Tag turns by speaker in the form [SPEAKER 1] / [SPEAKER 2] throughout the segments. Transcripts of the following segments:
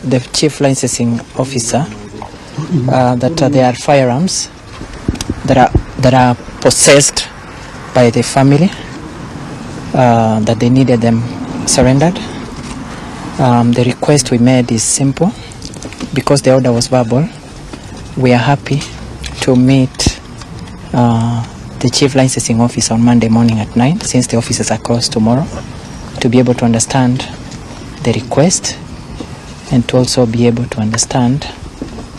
[SPEAKER 1] the chief licensing officer that there are firearms that are possessed by the family, that they needed them surrendered. The request we made is simple. Because the order was verbal, we are happy to meet the chief licensing officer on Monday morning at 9, since the offices are closed tomorrow, to be able to understand the request and to also be able to understand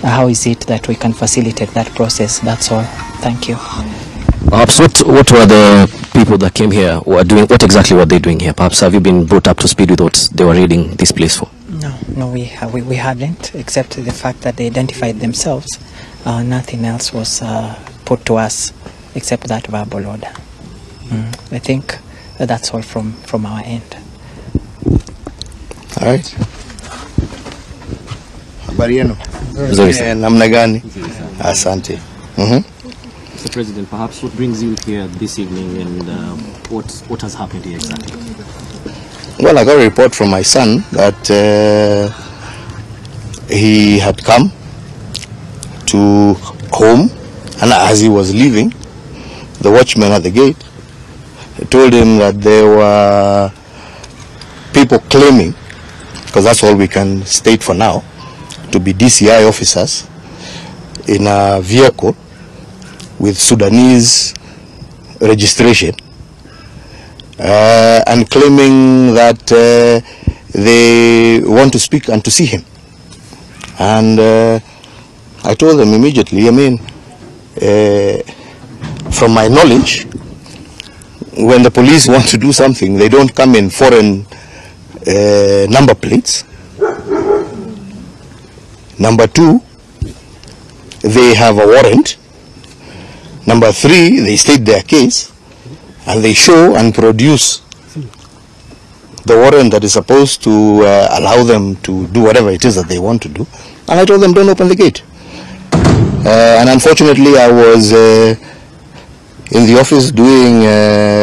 [SPEAKER 1] how is it that we can facilitate that process. That's all. Thank you.
[SPEAKER 2] Perhaps what were the people that came here who are doing, what exactly were they doing here? Perhaps have you been brought up to speed with what they were raiding this place for? No, we hadn't, except the fact that they identified themselves. Nothing else was put to us except that verbal order. I think that's all from our end.
[SPEAKER 3] All right. Habari yenu? Namna gani? Asante.
[SPEAKER 2] Mr. President, perhaps what brings you here this evening, and what has happened here exactly?
[SPEAKER 3] Well, I got a report from my son that he had come to home, and as he was leaving, the watchman at the gate told him that there were people claiming, because that's all we can state for now, to be DCI officers in a vehicle with Sudanese registration, and claiming that they want to speak and to see him. And I told them immediately, I mean, from my knowledge, when the police want to do something, they don't come in foreign number plates. Number two, they have a warrant. Number three, they state their case, and they show and produce the warrant that is supposed to allow them to do whatever it is that they want to do. And I told them, don't open the gate. And unfortunately, I was in the office doing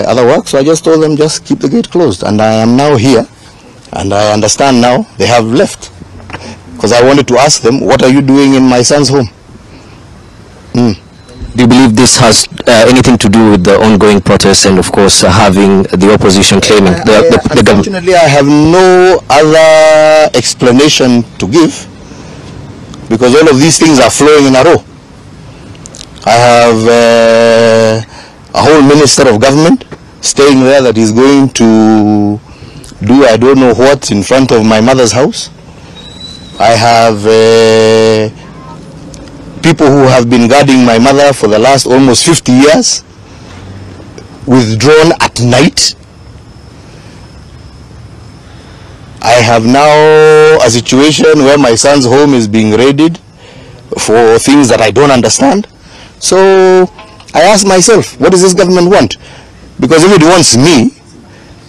[SPEAKER 3] other work, so I just told them, just keep the gate closed. And I am now here, and I understand now they have left. Because I wanted to ask them, what are you doing in my son's home?
[SPEAKER 2] Do you believe this has anything to do with the ongoing protests and, of course, having the opposition claiming the government?
[SPEAKER 3] Unfortunately, I have no other explanation to give, because all of these things are flowing in a row. I have a whole minister of government staying there that is going to do I don't know what in front of my mother's house. I have people who have been guarding my mother for the last almost 50 years, withdrawn at night. I have now a situation where my son's home is being raided for things that I don't understand. So I ask myself, what does this government want? Because if it wants me,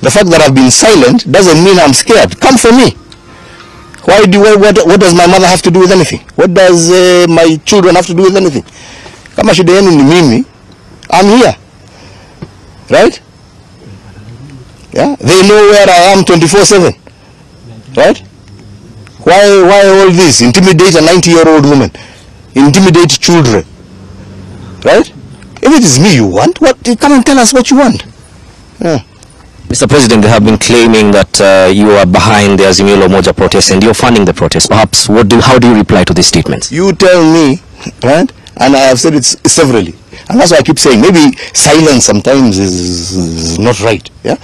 [SPEAKER 3] the fact that I've been silent doesn't mean I'm scared. Come for me. What does my mother have to do with anything? What does my children have to do with anything? Kama shida yenu ni mimi, I'm here. Right? Yeah? They know where I am 24/7. Right? Why all this? Intimidate a 90-year-old woman. Intimidate children. Right? If it is me you want, come and tell us what you want. Yeah.
[SPEAKER 2] Mr. President, they have been claiming that you are behind the Azimio la Umoja protest and you're funding the protest. Perhaps, how do you reply to these statements?
[SPEAKER 3] You tell me, right? And I have said it severally. And that's why I keep saying, maybe silence sometimes is not right. Yeah?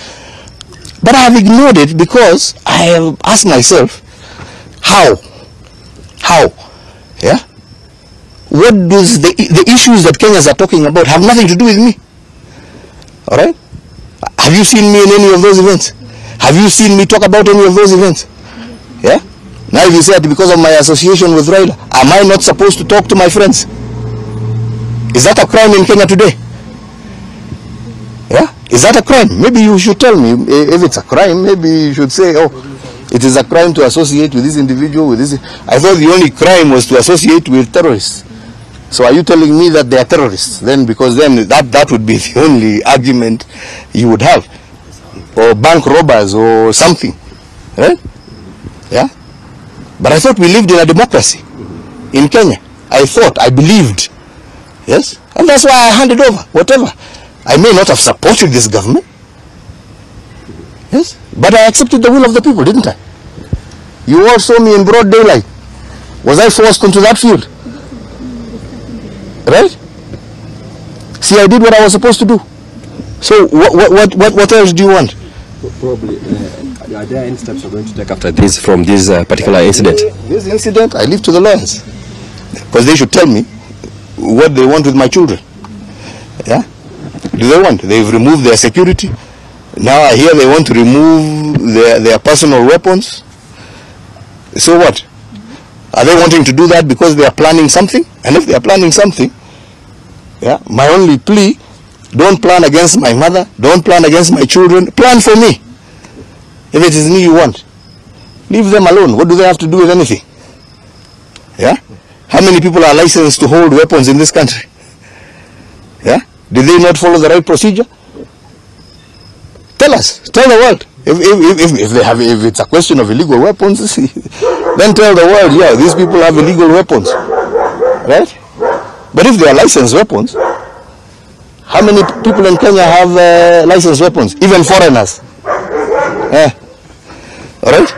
[SPEAKER 3] But I have ignored it because I have asked myself, how? Yeah? What does the issues that Kenyans are talking about have nothing to do with me? All right? Have you seen me in any of those events? Have you seen me talk about any of those events? Yeah? Now if you said because of my association with Raila, am I not supposed to talk to my friends? Is that a crime in Kenya today? Yeah? Is that a crime? Maybe you should tell me. If it's a crime, maybe you should say, oh, it is a crime to associate with this individual, with this. I thought the only crime was to associate with terrorists. So are you telling me that they are terrorists? Then, because then that would be the only argument you would have. Or bank robbers or something. Right? Yeah? But I thought we lived in a democracy in Kenya. I believed. Yes? And that's why I handed over, whatever. I may not have supported this government. Yes? But I accepted the will of the people, didn't I? You all saw me in broad daylight. Was I forced into that field? Right? See, I did what I was supposed to do. So what else do you want?
[SPEAKER 2] Probably, are there any steps you're going to take after this, from this particular incident?
[SPEAKER 3] This incident, I leave to the lawyers. Because they should tell me what they want with my children. Yeah? Do they want? They've removed their security. Now I hear they want to remove their personal weapons. So what? Are they wanting to do that because they are planning something? And if they are planning something, yeah, my only plea, don't plan against my mother, don't plan against my children, plan for me. If it is me you want, leave them alone. What do they have to do with anything? Yeah? How many people are licensed to hold weapons in this country? Yeah? Did they not follow the right procedure? Tell us, tell the world. If it's a question of illegal weapons, then tell the world, yeah, these people have illegal weapons. Right? But if they are licensed weapons, how many people in Kenya have licensed weapons? Even foreigners. Alright?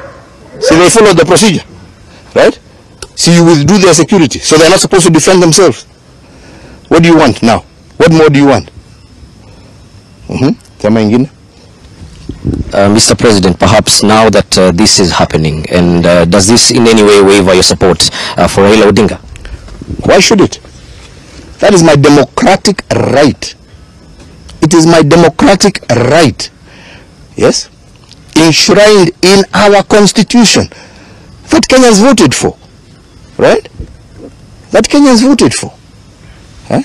[SPEAKER 3] So they follow the procedure. Right? So you withdrew their security. So they're not supposed to defend themselves. What do you want now? What more do you want?
[SPEAKER 2] Mr. President, perhaps now that this is happening, and does this in any way waver your support for Raila Odinga?
[SPEAKER 3] Why should it? That is my democratic right. It is my democratic right. Yes? Enshrined in our constitution. That Kenyans voted for. Right? That Kenyans voted for. Huh?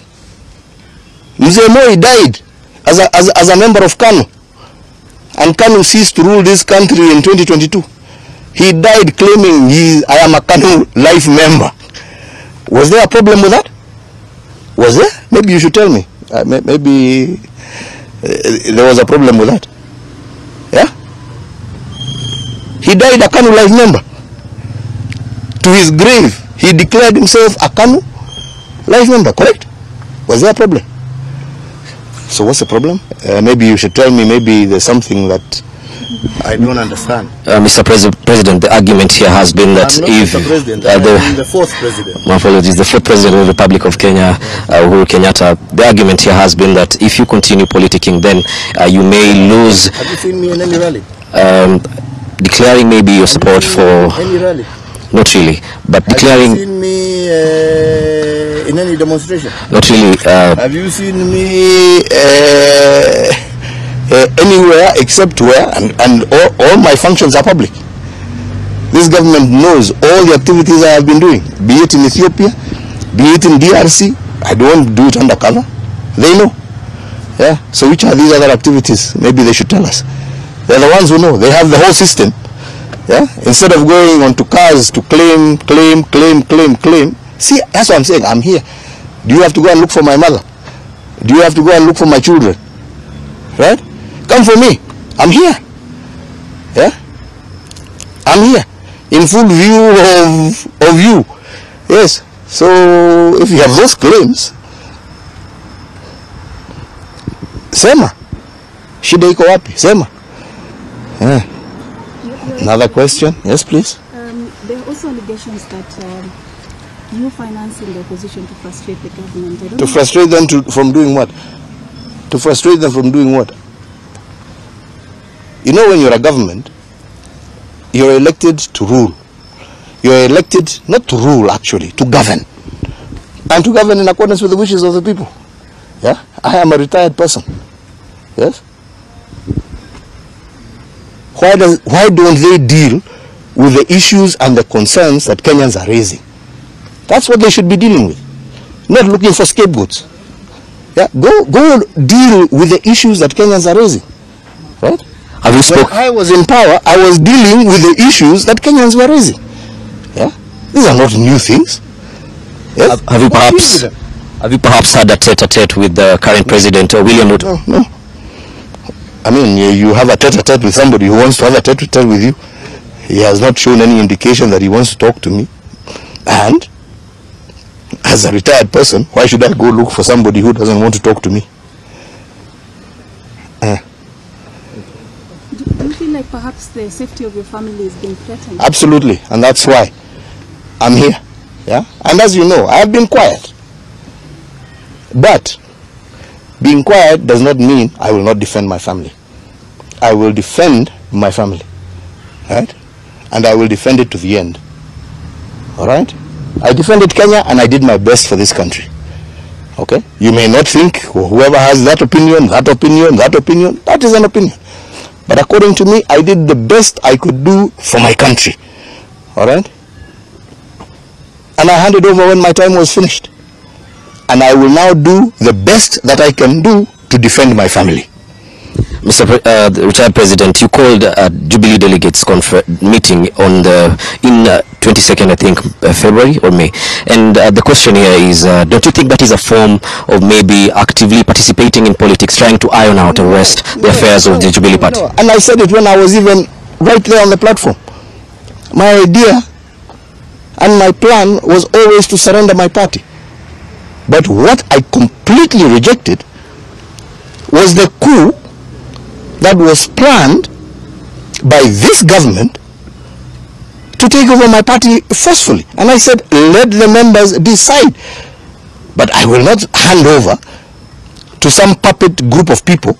[SPEAKER 3] Mzee Moi died as a member of KANU. And KANU ceased to rule this country in 2022. He died claiming I am a KANU life member. Was there a problem with that? Was there? Maybe you should tell me. Maybe there was a problem with that. Yeah? He died a KANU life member. To his grave, he declared himself a KANU life member, correct? Was there a problem? So what's the problem? Maybe you should tell me, maybe there's something that I don't understand.
[SPEAKER 2] Mr. President, the argument here has been that if
[SPEAKER 3] the fourth president.
[SPEAKER 2] My apologies, the fourth president of the Republic of Kenya, Uhuru Kenyatta, the argument here has been that if you continue politicking, then you may lose.
[SPEAKER 3] Have you seen me in any rally?
[SPEAKER 2] Declaring maybe your support for
[SPEAKER 3] any rally?
[SPEAKER 2] Not really, but declaring.
[SPEAKER 3] Have you seen me in any demonstration?
[SPEAKER 2] Not really.
[SPEAKER 3] Have you seen me anywhere except where? And all my functions are public. This government knows all the activities I have been doing, be it in Ethiopia, be it in DRC. I don't do it undercover. They know. Yeah. So which are these other activities? Maybe they should tell us. They're the ones who know. They have the whole system. Yeah? Instead of going onto cars to claim. See, that's what I'm saying. I'm here. Do you have to go and look for my mother? Do you have to go and look for my children? Right? Come for me. I'm here. Yeah? I'm here. In full view of you. Yes. So, if you have those claims, sema. Shida iko wapi? Sema. Yeah. Another question? Yes, please.
[SPEAKER 4] There are also allegations that you financing the opposition to frustrate the government.
[SPEAKER 3] To frustrate them from doing what? To frustrate them from doing what? You know, when you're a government, you're elected to rule. You're elected not to rule, actually, to govern. And to govern in accordance with the wishes of the people. Yeah? I am a retired person. Yes? Why don't they deal with the issues and the concerns that Kenyans are raising? That's what they should be dealing with. Not looking for scapegoats. Yeah? Go deal with the issues that Kenyans are raising. Right? When I was in power, I was dealing with the issues that Kenyans were raising. Yeah? These are not new things. Yes?
[SPEAKER 2] Have you perhaps had a tete-a-tete with the current president, William Ruto?
[SPEAKER 3] No. I mean, you have a tete-a-tete with somebody who wants to have a tete-a-tete with you. He has not shown any indication that he wants to talk to me. And as a retired person, why should I go look for somebody who doesn't want to talk to me?
[SPEAKER 4] Do you feel like perhaps the safety of your family is being threatened?
[SPEAKER 3] Absolutely, and that's why I'm here. Yeah, and as you know, I have been quiet. But being quiet does not mean I will not defend my family. I will defend my family, right? And I will defend it to the end. All right? I defended Kenya and I did my best for this country. Okay? You may not think, or whoever has that opinion, that is an opinion. But according to me, I did the best I could do for my country. All right? And I handed over when my time was finished. And I will now do the best that I can do to defend my family.
[SPEAKER 2] Mr. The retired President, you called a Jubilee delegates meeting on in 22nd, I think, February or May. And the question here is, don't you think that is a form of maybe actively participating in politics, trying to iron out and rest the affairs of the Jubilee Party?
[SPEAKER 3] No. And I said it when I was even right there on the platform. My idea and my plan was always to surrender my party. But what I completely rejected was the coup that was planned by this government to take over my party forcefully. And I said, let the members decide. But I will not hand over to some puppet group of people,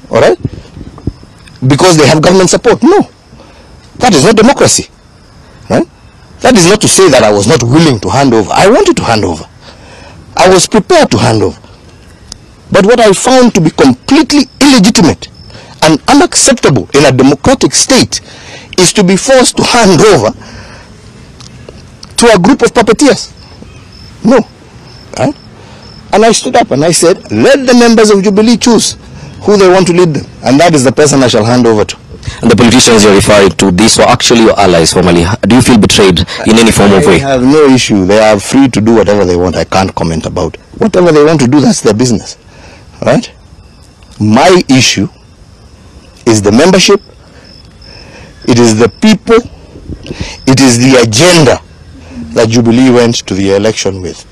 [SPEAKER 3] all right, because they have government support. No, that is not democracy, right? That is not to say that I was not willing to hand over. I wanted to hand over. I was prepared to hand over. But what I found to be completely illegitimate and unacceptable in a democratic state is to be forced to hand over to a group of puppeteers. No. Right? And I stood up and I said, let the members of Jubilee choose who they want to lead them. And that is the person I shall hand over to.
[SPEAKER 2] And the politicians you're referring to, these were actually your allies formally. Do you feel betrayed in any form of way?
[SPEAKER 3] I have no issue. They are free to do whatever they want. I can't comment about it. Whatever they want to do, that's their business. Right? My issue is the membership. It is the people. It is the agenda that Jubilee went to the election with.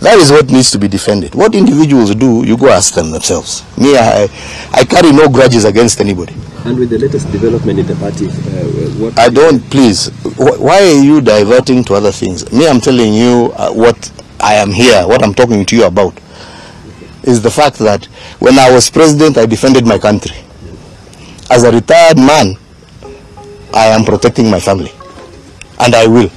[SPEAKER 3] That is what needs to be defended. What individuals do, you go ask them themselves. Me, I carry no grudges against anybody.
[SPEAKER 5] And with the latest development in the party, what...
[SPEAKER 3] I don't, please. Why are you diverting to other things? Me, I'm telling you what I am here, what I'm talking to you about, is the fact that when I was president, I defended my country. As a retired man, I am protecting my family. And I will.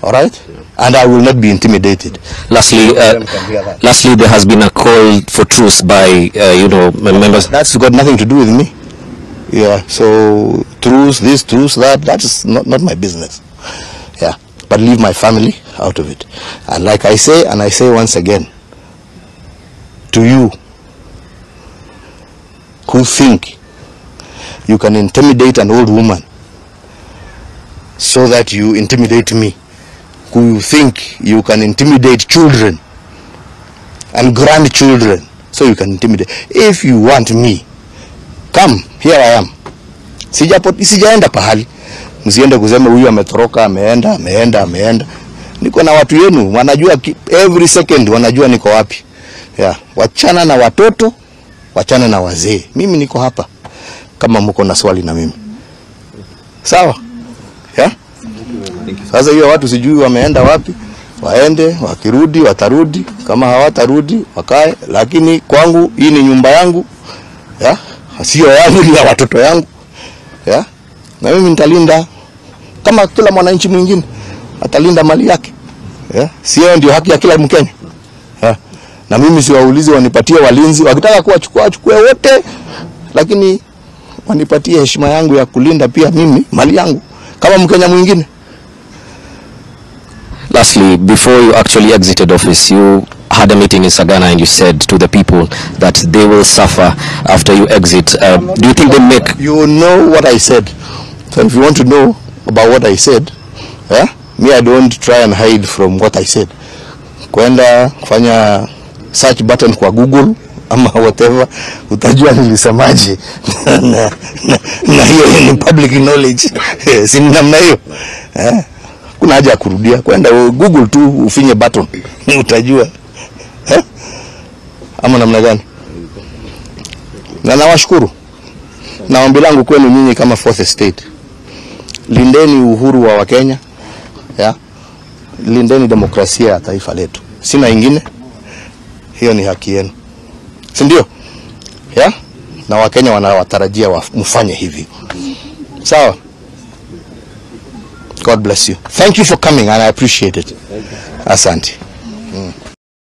[SPEAKER 3] All right? And I will not be intimidated.
[SPEAKER 2] Lastly, there has been a call for truce by, members.
[SPEAKER 3] That's got nothing to do with me. Yeah, so truce, this, truce, that's not my business. Yeah, but leave my family out of it. And like I say, and I say once again, to you who think you can intimidate an old woman so that you intimidate me, who think you can intimidate children and grandchildren so you can intimidate. If you want me, come, here I am. Sijaenda pahali. Msiende kusema huyu ametoroka, ameenda. Niko na watu yenu, wanajua every second wanajua niko wapi. Yeah, wachana na watoto, wachana na wazee. Mimi niko hapa kama mko na swali na mimi. Sawa? Yeah? Sasa hiyo watu sijui wameenda wapi, waende, wakirudi, watarudi, kama hawatarudi, wakae, lakini kwangu hii ni nyumba yangu, ya, sio yangu, ni ya watoto yangu, ya, na mimi nitalinda, kama kila mwananchi mwingine, atalinda mali yake, ya, sio ndio haki ya kila Mkenya, ya, na mimi siwaulizi wanipatie walinzi, wakitaka kuwachukua, wachukue wote, lakini wanipatie heshima yangu ya kulinda pia mimi, mali yangu, kama Mkenya mwingine.
[SPEAKER 2] Lastly, before you actually exited office, you had a meeting in Sagana and you said to the people that they will suffer after you exit. Do you think they make...
[SPEAKER 3] You know what I said. So if you want to know about what I said, me, I don't try and hide from what I said. Kwenda kufanya search button kwa Google, ama whatever, utajua nilisemaje. Na hiyo ni public knowledge. Si namna hiyo. Kuna haja ya kurudia, kwenda Google tu ufinye button utajua. Ama namna gani? Na nawashukuru. Na ombi langu kwenu nyinyi kama fourth estate, lindeni uhuru wa Wakenya, lindeni demokrasia ya taifa letu. Sina ingine, hiyo ni haki yenu, si ndio? Na Wakenya wanawatarajia mfanye hivi. Sawa? God bless you. Thank you for coming and I appreciate it. Asante.